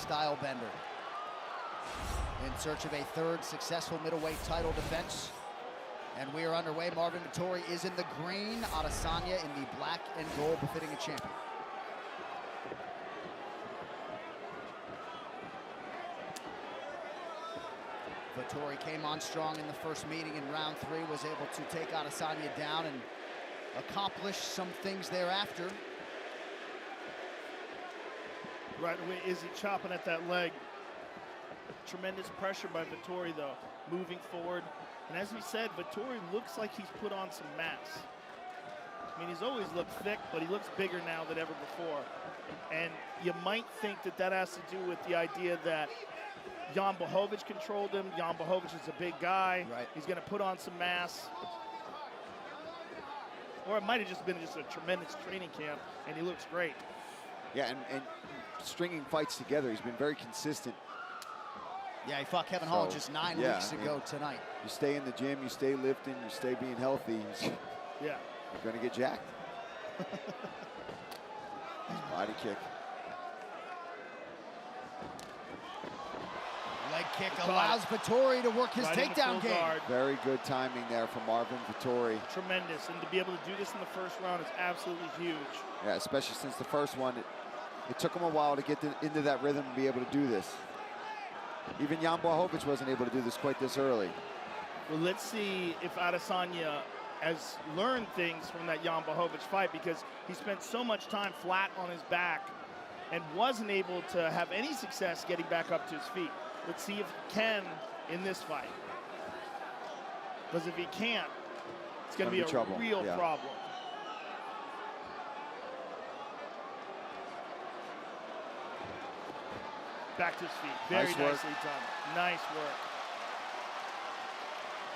style bender. In search of a third successful middleweight title defense. And we are underway. Marvin Vettori is in the green, Adesanya in the black and gold, befitting a champion. Vettori came on strong in the first meeting in round 3, was able to take Adesanya down and accomplish some things thereafter. Right away, Izzy chopping at that leg. Tremendous pressure by Vettori, though, moving forward. And as we said, Vettori looks like he's put on some mass. I mean, he's always looked thick, but he looks bigger now than ever before. And you might think that that has to do with the idea that Jan Blachowicz controlled him. Jan Blachowicz is a big guy. Right. He's going to put on some mass. Or it might have just been a tremendous training camp, and he looks great. Yeah, and stringing fights together, he's been very consistent. Yeah, he fought Kevin Hall just 9 weeks ago tonight. You stay in the gym, you stay lifting, you stay being healthy. Yeah. You're going to get jacked. Body kick. Leg kick allows Vettori to work his takedown game. Guard. Very good timing there from Marvin Vettori. Tremendous, and to be able to do this in the first round is absolutely huge. Yeah, especially since the first one, it took him a while to get into that rhythm and be able to do this. Even Jan Blachowicz wasn't able to do this quite this early. Well, let's see if Adesanya has learned things from that Jan Blachowicz fight, because he spent so much time flat on his back and wasn't able to have any success getting back up to his feet. Let's see if he can in this fight. Because if he can't, it's going to be a real problem. Back to his feet. Very nicely done. Nice work.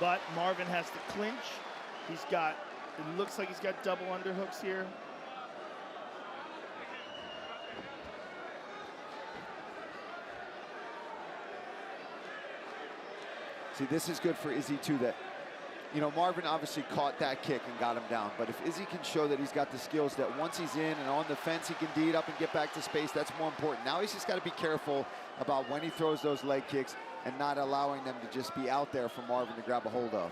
But Marvin has to clinch. He's got, it looks like he's got double underhooks here. See, this is good for Izzy too, that, you know, Marvin obviously caught that kick and got him down. But if Izzy can show that he's got the skills that once he's in and on the fence, he can D it up and get back to space, that's more important. Now he's just got to be careful about when he throws those leg kicks and not allowing them to just be out there for Marvin to grab a hold of.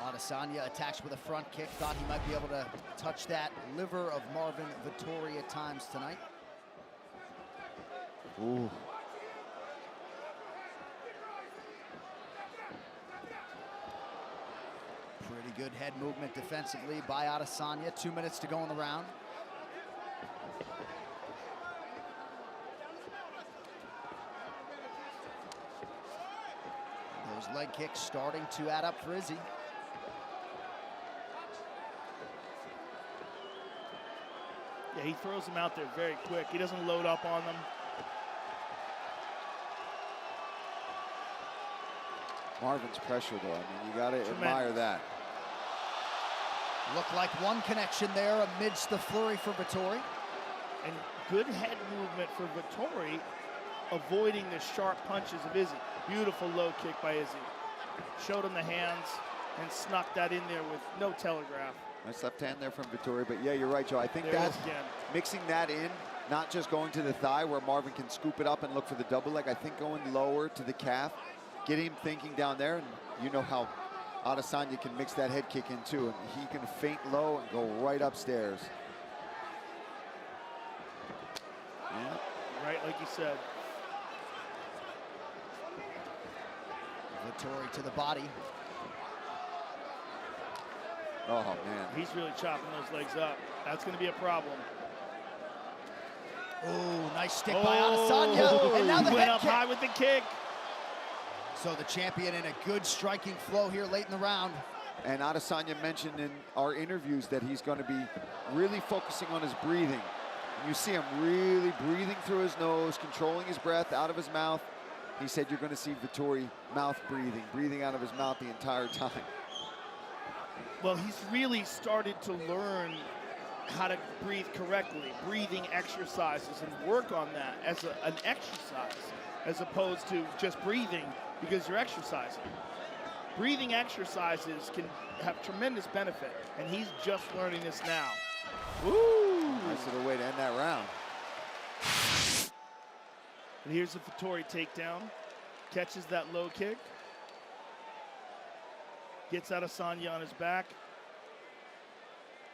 Adesanya attacks with a front kick. Thought he might be able to touch that liver of Marvin Vettori at times tonight. Ooh. Pretty good head movement defensively by Adesanya. 2 minutes to go in the round. Those leg kicks starting to add up for Izzy. Yeah, he throws them out there very quick. He doesn't load up on them. Marvin's pressure, though, I mean, you got to admire that. Looked like one connection there amidst the flurry for Vettori. And good head movement for Vettori, avoiding the sharp punches of Izzy. Beautiful low kick by Izzy. Showed him the hands and snuck that in there with no telegraph. Nice left hand there from Vettori, but yeah, you're right, Joe. I think that mixing that in, not just going to the thigh where Marvin can scoop it up and look for the double leg, I think going lower to the calf, get him thinking down there, and you know how Adesanya can mix that head kick in too, and he can feint low and go right upstairs. Yeah. Right, like you said. Vettori to the body. Oh, man. He's really chopping those legs up. That's going to be a problem. Oh, nice stick by Adesanya. And now the went head up kick. high with the kick. So the champion in a good striking flow here late in the round. And Adesanya mentioned in our interviews that he's going to be really focusing on his breathing. And you see him really breathing through his nose, controlling his breath out of his mouth. He said you're going to see Vettori mouth breathing out of his mouth the entire time. Well, he's really started to learn how to breathe correctly, breathing exercises, and work on that as an exercise, as opposed to just breathing because you're exercising. breathing exercises can have tremendous benefit, and he's just learning this now. Woo! Nice little way to end that round. And here's the Vettori takedown. Catches that low kick. Gets Adesanya on his back.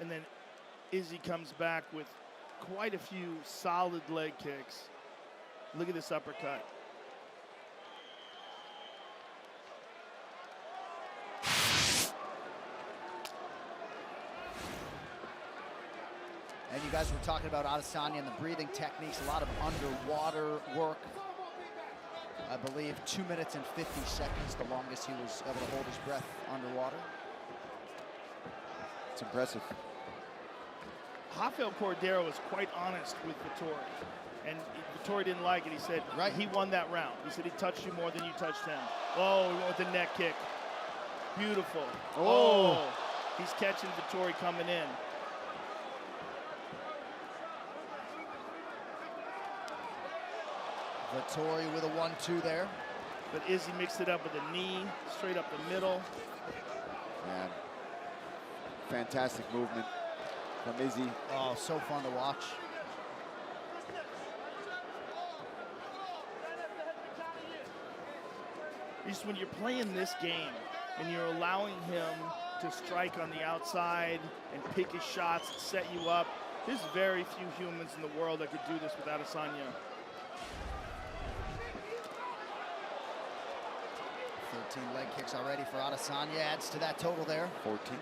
And then Izzy comes back with quite a few solid leg kicks. Look at this uppercut. And you guys were talking about Adesanya and the breathing techniques, a lot of underwater work. I believe 2 minutes and 50 seconds, the longest he was able to hold his breath underwater. It's impressive. Rafael Cordero was quite honest with Vettori. And Vettori didn't like it. He said, right, he won that round. He said he touched you more than you touched him. Oh, he went with the neck kick. Beautiful. Oh, he's catching Vettori coming in. Vettori with a 1-2 there. But Izzy mixed it up with a knee, straight up the middle. Man, fantastic movement from Izzy. Oh, so fun to watch. Just when you're playing this game and you're allowing him to strike on the outside and pick his shots and set you up, there's very few humans in the world that could do this with Adesanya. 13 leg kicks already for Adesanya, adds to that total there. 14.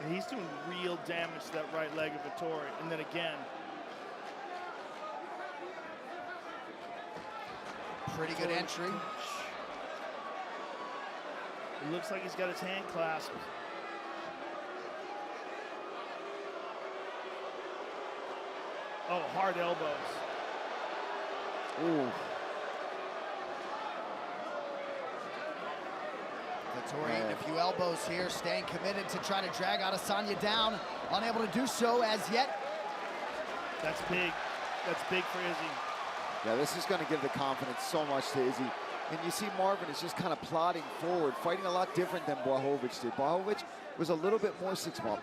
And he's doing real damage to that right leg of Vettori. And then again. Pretty good entry. It looks like he's got his hand clasped. Oh, hard elbows. Ooh. Vettori eating a few elbows here, staying committed to try to drag Adesanya down. Unable to do so as yet. That's big. That's big for Izzy. Yeah, this is going to give the confidence so much to Izzy. And you see Marvin is just kind of plodding forward, fighting a lot different than Blachowicz did. Blachowicz was a little bit more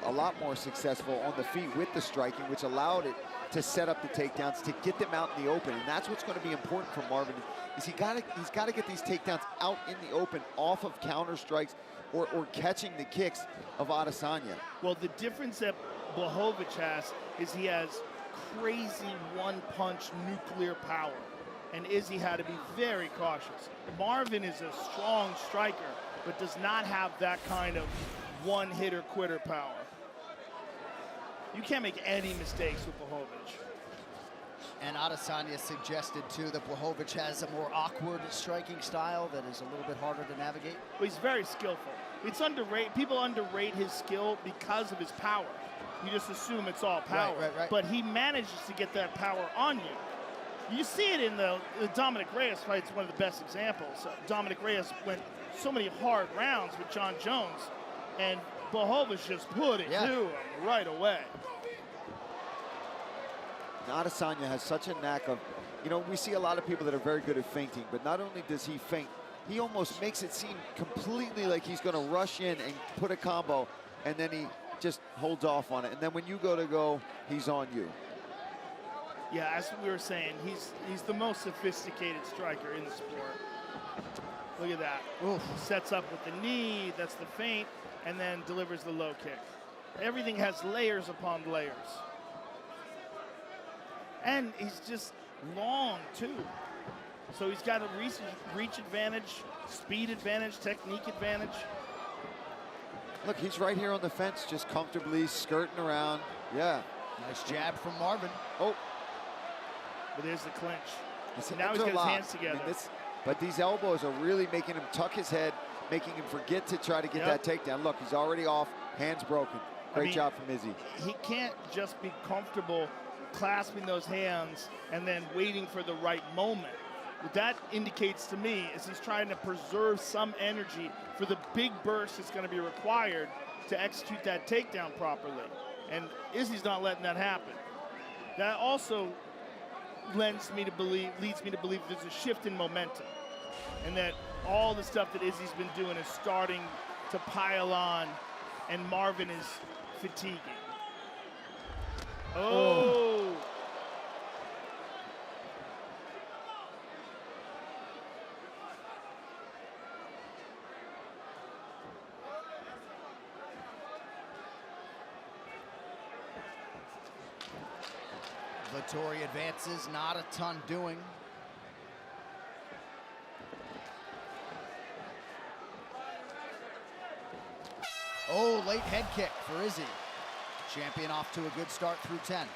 a lot more successful on the feet with the striking, which allowed it to set up the takedowns, to get them out in the open. And that's what's going to be important for Marvin, is he's got to get these takedowns out in the open, off of counter strikes or catching the kicks of Adesanya. Well, the difference that Blachowicz has is he has crazy one-punch nuclear power. And Izzy had to be very cautious. Marvin is a strong striker, but does not have that kind of one-hitter-quitter power. You can't make any mistakes with Blachowicz. And Adesanya suggested, too, that Blachowicz has a more awkward striking style that is a little bit harder to navigate. Well, he's very skillful. It's underrated. People underrate his skill because of his power. You just assume it's all power. Right. But he manages to get that power on you. You see it in the Dominic Reyes fight. It's one of the best examples. Dominic Reyes went so many hard rounds with John Jones, and Blachowicz just put it to him right away. Now, Adesanya has such a knack of, we see a lot of people that are very good at feinting, but not only does he feint, he almost makes it seem completely like he's going to rush in and put a combo, and then he just holds off on it. And then when you go, he's on you. Yeah, as we were saying, he's the most sophisticated striker in the sport. Look at that. Oof. Sets up with the knee, that's the feint, and then delivers the low kick. Everything has layers upon layers. And he's just long, too. So he's got a reach advantage, speed advantage, technique advantage. Look, he's right here on the fence, just comfortably skirting around. Yeah. Nice jab from Marvin. Oh. But there's the clinch. See, now he's got his hands together. But these elbows are really making him tuck his head, making him forget to try to get that takedown. Look, he's already off, hands broken. Great job from Izzy. He can't just be comfortable clasping those hands and then waiting for the right moment. What that indicates to me is he's trying to preserve some energy for the big burst that's going to be required to execute that takedown properly. And Izzy's not letting that happen. That also leads me to believe there's a shift in momentum, and that all the stuff that Izzy's been doing is starting to pile on, and Marvin is fatiguing. Oh. Vettori advances, not a ton doing. Oh, late head kick for Izzy. Champion off to a good start through 10.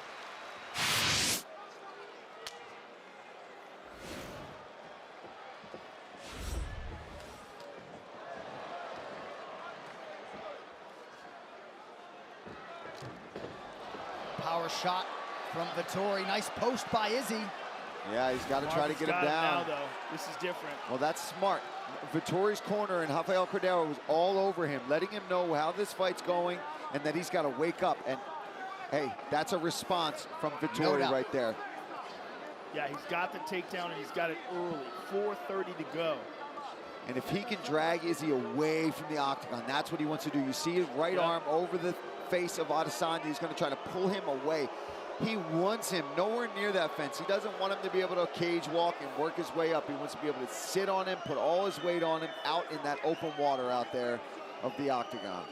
Power shot from Vettori. Nice post by Izzy. Yeah, he's got to try to get him down. Now, though. This is different. Well, that's smart. Vettori's corner and Rafael Cordero was all over him, letting him know how this fight's going and that he's got to wake up. And, hey, that's a response from Vettori right there. Yeah, he's got the takedown, and he's got it early. 4:30 to go. And if he can drag Izzy away from the octagon, that's what he wants to do. You see his right arm over the face of Adesanya. He's going to try to pull him away. He wants him nowhere near that fence. He doesn't want him to be able to cage walk and work his way up. He wants to be able to sit on him, put all his weight on him, out in that open water out there of the octagon.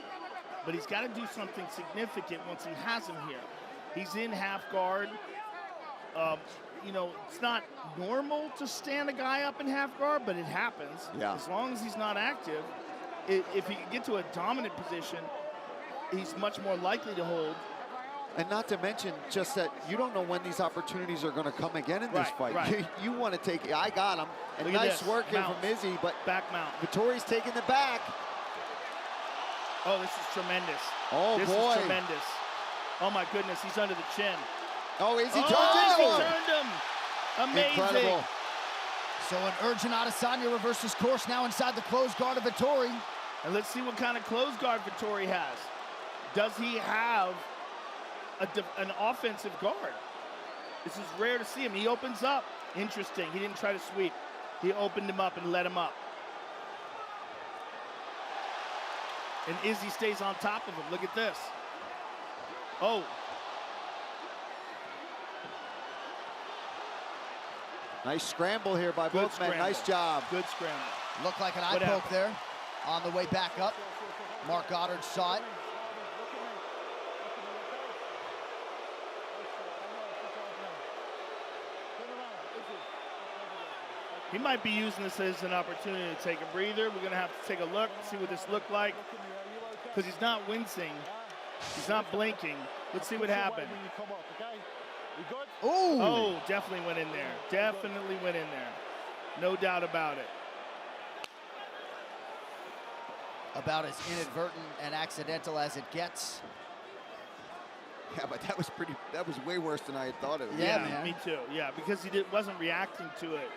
But he's got to do something significant once he has him here. He's in half guard. You know, it's not normal to stand a guy up in half guard, but it happens. Yeah. As long as he's not active, if he can get to a dominant position, he's much more likely to hold. And not to mention just that you don't know when these opportunities are going to come again in this fight. Right. You want to take, I got him. And nice work here from Izzy, but back mount. Vettori's taking the back. Oh, this is tremendous. Oh, this boy. This is tremendous. Oh, my goodness, he's under the chin. Oh, Izzy turned Izzy turned him. Amazing. Incredible. So an urgent Adesanya reverses course now inside the closed guard of Vettori. And let's see what kind of closed guard Vettori has. Does he have an offensive guard? This is rare to see him. He opens up. Interesting. He didn't try to sweep. He opened him up and let him up. And Izzy stays on top of him. Look at this. Oh. Nice scramble here by both men. Nice job. Good scramble. Looked like an eye poke there on the way back up. Mark Goddard saw it. He might be using this as an opportunity to take a breather. We're going to have to take a look, see what this looked like. Because he's not wincing. He's not blinking. Let's see what happened. Ooh. Oh, definitely went in there. Definitely went in there. No doubt about it. About as inadvertent and accidental as it gets. Yeah, but that was way worse than I had thought it was. Yeah, man. Me too. Yeah, because he wasn't reacting to it.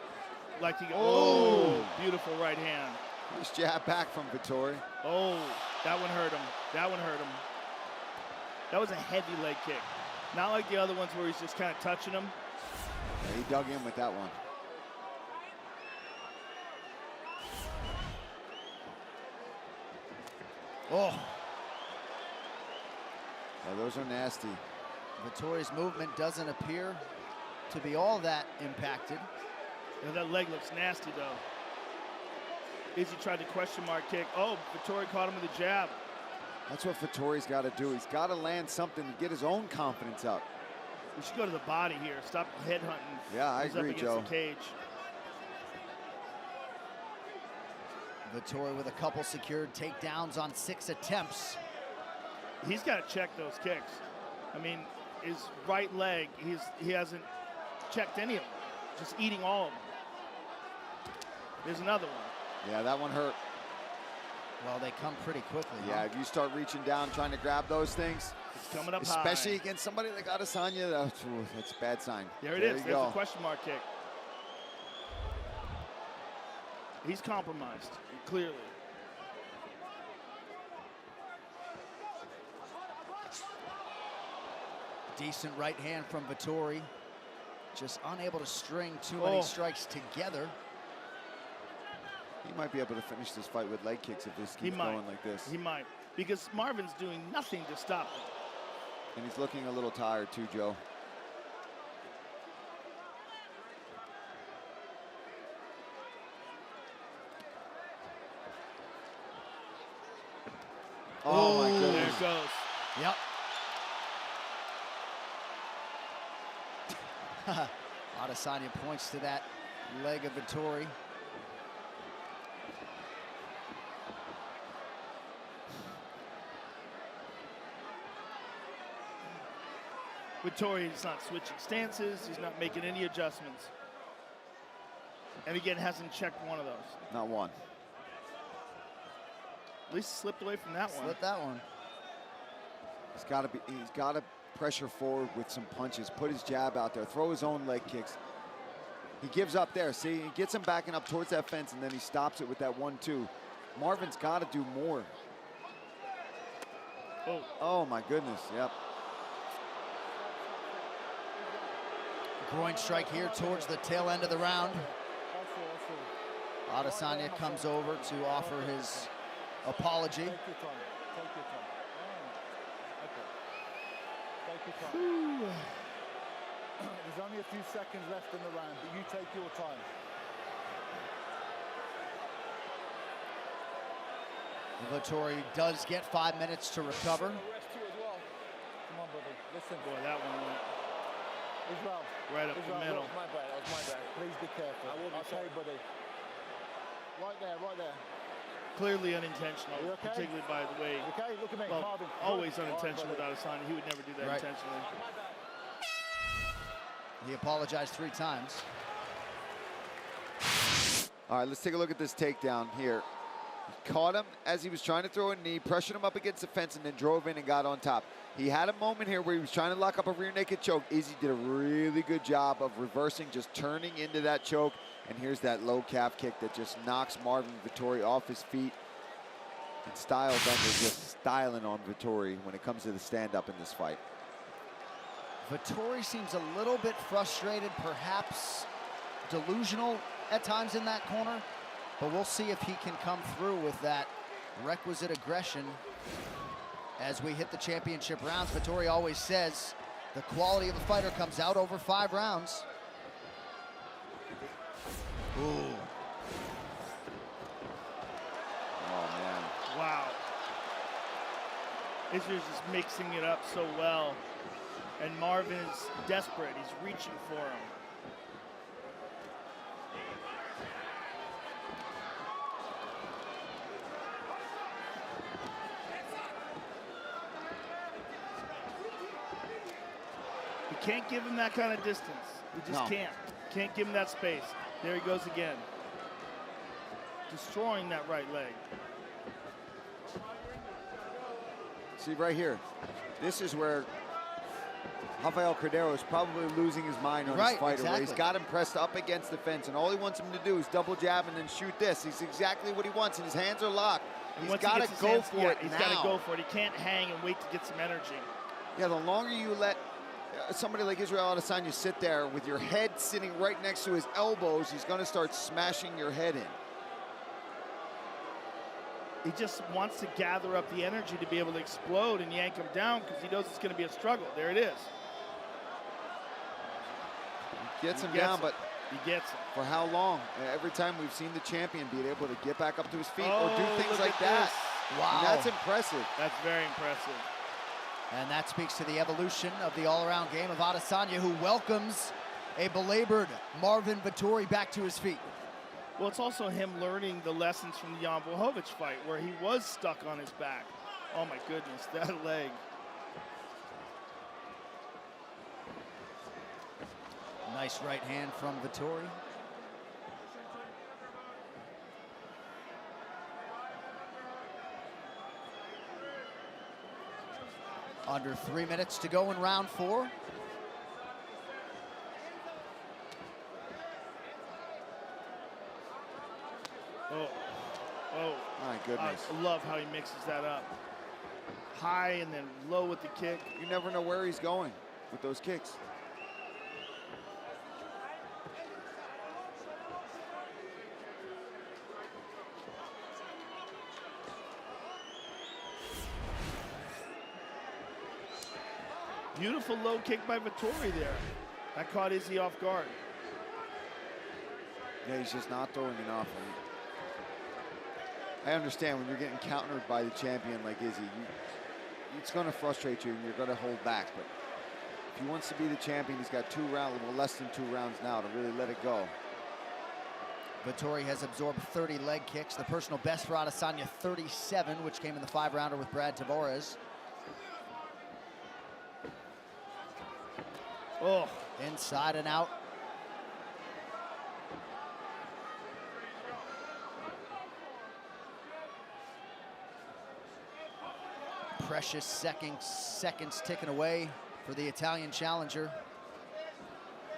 Like he, beautiful right hand. Nice jab back from Vettori. Oh, that one hurt him. That one hurt him. That was a heavy leg kick. Not like the other ones where he's just kind of touching him. Yeah, he dug in with that one. Oh. Yeah, those are nasty. Vettori's movement doesn't appear to be all that impacted. Yeah, that leg looks nasty, though. Izzy tried to question mark kick. Oh, Vettori caught him with a jab. That's what Vettori's got to do. He's got to land something to get his own confidence up. We should go to the body here. Stop headhunting. Yeah, I agree, Joe. Up against the cage. Vettori with a couple secured takedowns on 6 attempts. He's got to check those kicks. I mean, his right leg, he hasn't checked any of them. Just eating all of them. There's another one. Yeah, that one hurt. Well, they come pretty quickly. Yeah, if you start reaching down, trying to grab those things, it's coming up especially high. Against somebody like Adesanya, that's a bad sign. There it is. There's a question mark kick. He's compromised, clearly. Decent right hand from Vettori. just unable to string too many strikes together. He might be able to finish this fight with leg kicks if this keeps going like this. He might, because Marvin's doing nothing to stop him. And he's looking a little tired too, Joe. Oh my goodness. There it goes. Yep. Adesanya points to that leg of Vettori. Vettori is not switching stances. He's not making any adjustments. And again, hasn't checked one of those. Not one. At least slipped away from that one. Slipped that one. He's got to pressure forward with some punches, put his jab out there, throw his own leg kicks. He gives up there. See, he gets him backing up towards that fence, and then he stops it with that 1-2. Marvin's got to do more. Oh my goodness, yep. Groin strike here towards the tail end of the round. Adesanya comes over to offer his apology. Take your time. Take your time. Okay. Take your time. There's only a few seconds left in the round, but you take your time. Vettori does get 5 minutes to recover. Come on, brother. Listen. Boy, that one went Israel. right up the middle. That was my bad. That was my bad. Please be careful. I will be okay, buddy. Right there, right there. Clearly unintentional, Are you okay? particularly by the way. You okay? Look at me, Well, Marvin. always All right, unintentional with buddy. Adesanya. He would never do that Right. intentionally. He apologized 3 times. All right, let's take a look at this takedown here. He caught him as he was trying to throw a knee, pressured him up against the fence, and then drove in and got on top. He had a moment here where he was trying to lock up a rear naked choke. Izzy did a really good job of reversing, just turning into that choke. And here's that low calf kick that just knocks Marvin Vettori off his feet. And Style Bender just styling on Vettori when it comes to the stand-up in this fight. Vettori seems a little bit frustrated, perhaps delusional at times in that corner, but we'll see if he can come through with that requisite aggression as we hit the championship rounds. Vettori always says the quality of a fighter comes out over 5 rounds. Ooh. Oh, man. Wow. Israel's just mixing it up so well. And Marvin is desperate. He's reaching for him. You can't give him that kind of distance. You just can't. Can't give him that space. There he goes again. Destroying that right leg. See right here, this is where Rafael Cordero is probably losing his mind on his fighter, where he's got him pressed up against the fence, and all he wants him to do is double jab and then shoot this. He's exactly what he wants, and his hands are locked. He's got to go for it now. He's got to go for it. He can't hang and wait to get some energy. Yeah, the longer you let somebody like Israel Adesanya sit there with your head sitting right next to his elbows, he's going to start smashing your head in. He just wants to gather up the energy to be able to explode and yank him down because he knows it's going to be a struggle. There it is. He gets him down, but he gets him. For how long? Every time we've seen the champion be able to get back up to his feet or do things like that. Wow. And that's impressive. That's very impressive. And that speaks to the evolution of the all-around game of Adesanya, who welcomes a belabored Marvin Vettori back to his feet. Well, it's also him learning the lessons from the Jan Blachowicz fight, where he was stuck on his back. Oh my goodness, that leg. Nice right hand from Vettori. Under 3 minutes to go in round 4. Oh, my goodness. I love how he mixes that up. High and then low with the kick. You never know where he's going with those kicks. Beautiful low kick by Vettori there. That caught Izzy off guard. Yeah, he's just not throwing enough. I understand when you're getting countered by the champion like Izzy, it's going to frustrate you and you're going to hold back. But if he wants to be the champion, he's got 2 rounds, well, less than 2 rounds now to really let it go. Vettori has absorbed 30 leg kicks. The personal best for Adesanya, 37, which came in the 5-rounder with Brad Tavares. Oh, inside and out. Precious seconds ticking away for the Italian challenger.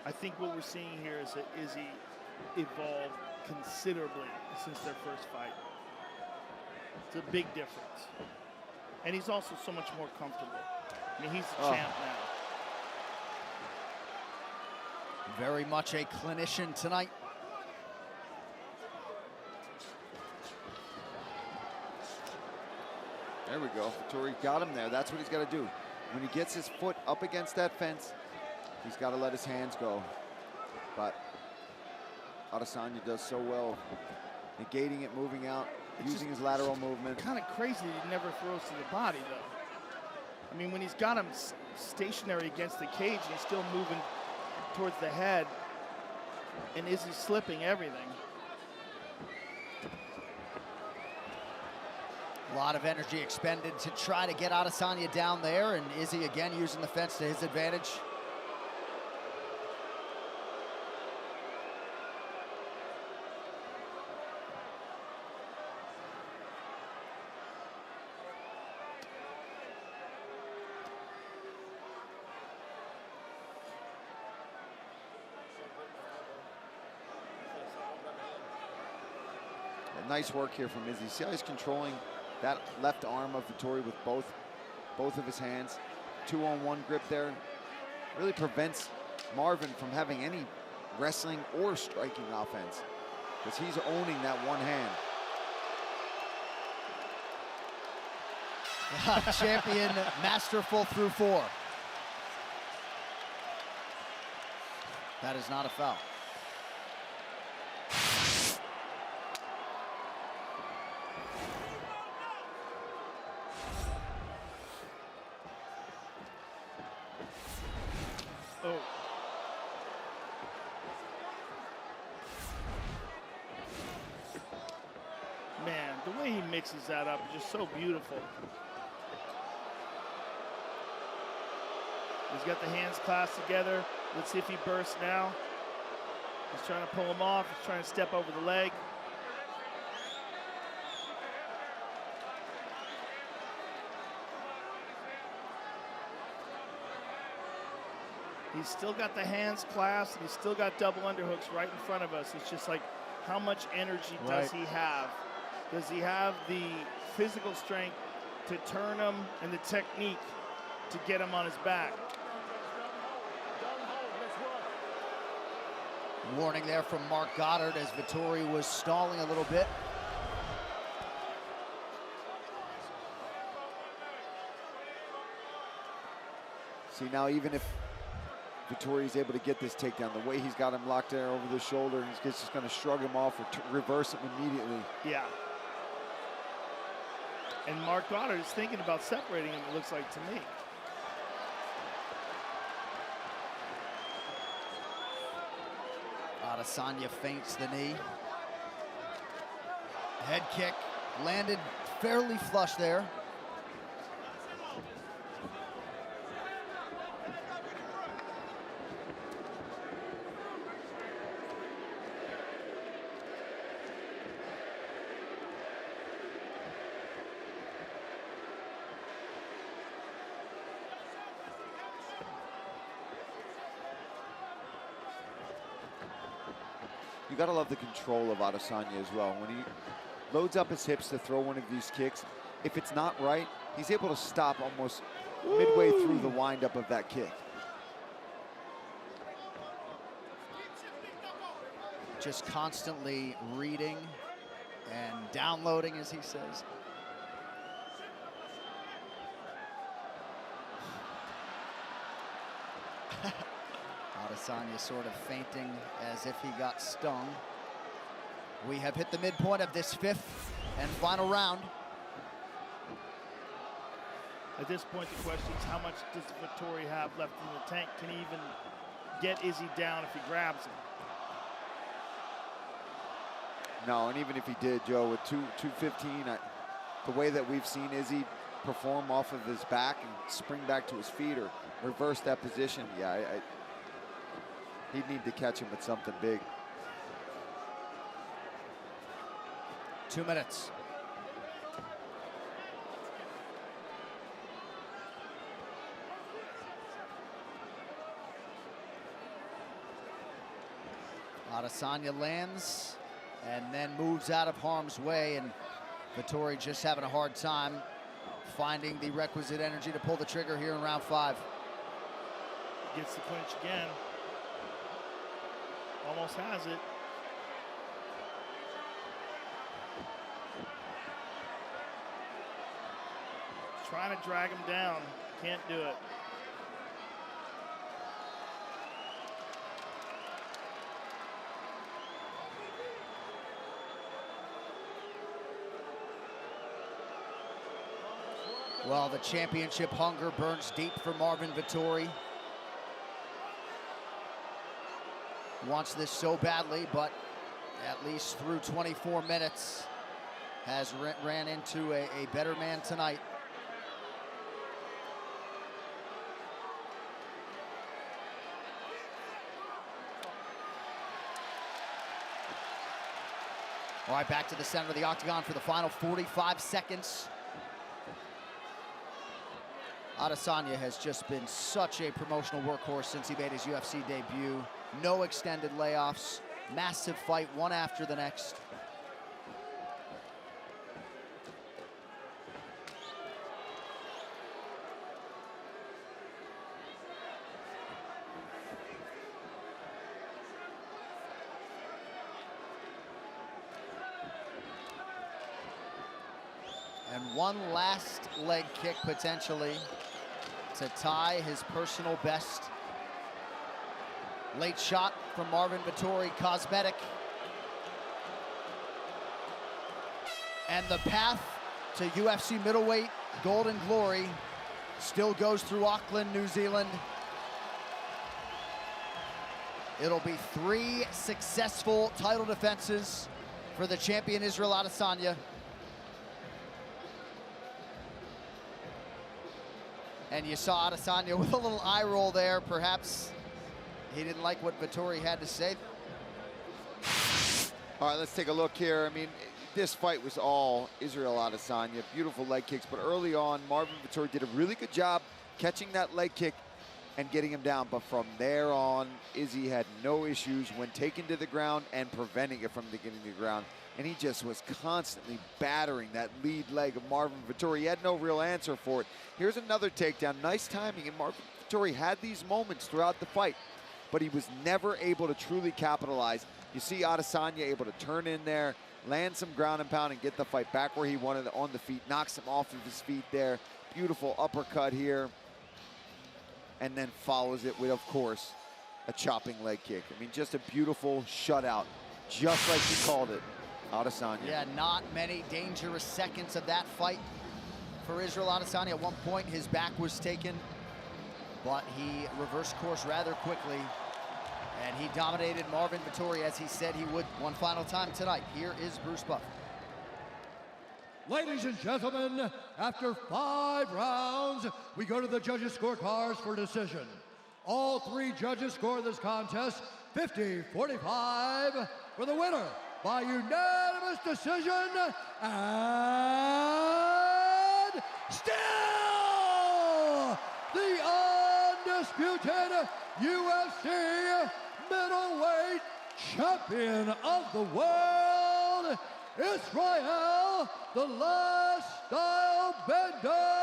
I think what we're seeing here is that Izzy evolved considerably since their first fight. It's a big difference. And he's also so much more comfortable. I mean, he's the champ now. Very much a clinician tonight. There we go. Vettori got him there. That's what he's got to do. When he gets his foot up against that fence, he's got to let his hands go. But Adesanya does so well, negating it, moving out, using his lateral movement. Kind of crazy that he never throws to the body, though. I mean, when he's got him stationary against the cage, he's still moving towards the head, and Izzy's slipping everything. A lot of energy expended to try to get Adesanya down there, and Izzy again using the fence to his advantage. Nice work here from Izzy. See how he's controlling that left arm of Vettori with both of his hands. 2-on-1 grip there. Really prevents Marvin from having any wrestling or striking offense, because he's owning that one hand. Champion masterful through 4. That is not a foul. Oh. Man, the way he mixes that up is just so beautiful. He's got the hands clasped together. Let's see if he bursts now. He's trying to pull him off. He's trying to step over the leg. He's still got the hands clasped, and he's still got double underhooks right in front of us. It's just like, how much energy does he have? Does he have the physical strength to turn him and the technique to get him on his back? Warning there from Mark Goddard as Vettori was stalling a little bit. See, now even if Vettori's able to get this takedown, the way he's got him locked there over the shoulder, he's just going to shrug him off or reverse him immediately. Yeah. And Mark Goddard is thinking about separating him, it looks like to me. Adesanya feints the knee. Head kick landed fairly flush there. You gotta love the control of Adesanya as well. When he loads up his hips to throw one of these kicks, if it's not right, he's able to stop almost midway through the windup of that kick. Just constantly reading and downloading, as he says. Adesanya sort of fainting as if he got stung. We have hit the midpoint of this 5th and final round. At this point, the question is, how much does Vettori have left in the tank? Can he even get Izzy down if he grabs him? No, and even if he did, Joe, with 215, the way that we've seen Izzy perform off of his back and spring back to his feet or reverse that position, yeah, he'd need to catch him with something big. 2 minutes. Adesanya lands and then moves out of harm's way, and Vettori just having a hard time finding the requisite energy to pull the trigger here in round 5. Gets the clinch again. Almost has it. Trying to drag him down. Can't do it. Well, the championship hunger burns deep for Marvin Vettori. Wants this so badly, but at least through 24 minutes has ran into a better man tonight. All right, back to the center of the octagon for the final 45 seconds. Adesanya has just been such a promotional workhorse since he made his UFC debut. No extended layoffs, massive fight, one after the next. And one last leg kick potentially to tie his personal best. Late shot from Marvin Vettori, cosmetic. And the path to UFC middleweight golden glory still goes through Auckland, New Zealand. It'll be 3 successful title defenses for the champion Israel Adesanya. And you saw Adesanya with a little eye roll there. Perhaps he didn't like what Vettori had to say. All right, let's take a look here. I mean, this fight was all Israel Adesanya. Beautiful leg kicks, but early on, Marvin Vettori did a really good job catching that leg kick and getting him down. But from there on, Izzy had no issues when taken to the ground and preventing it from getting to the ground. And he just was constantly battering that lead leg of Marvin Vettori. He had no real answer for it. Here's another takedown. Nice timing, and Marvin Vettori had these moments throughout the fight, but he was never able to truly capitalize. You see Adesanya able to turn in there, land some ground and pound, and get the fight back where he wanted it on the feet. Knocks him off of his feet there. Beautiful uppercut here. And then follows it with, of course, a chopping leg kick. I mean, just a beautiful shutout, just like he called it. Adesanya. Yeah, not many dangerous seconds of that fight for Israel Adesanya. At one point, his back was taken, but he reversed course rather quickly, and he dominated Marvin Vettori as he said he would one final time tonight. Here is Bruce Buff. Ladies and gentlemen, after 5 rounds, we go to the judges' scorecards for decision. All 3 judges score this contest 50-45 for the winner by unanimous decision, and still the undisputed UFC middleweight champion of the world, Israel, the Last Style Bender.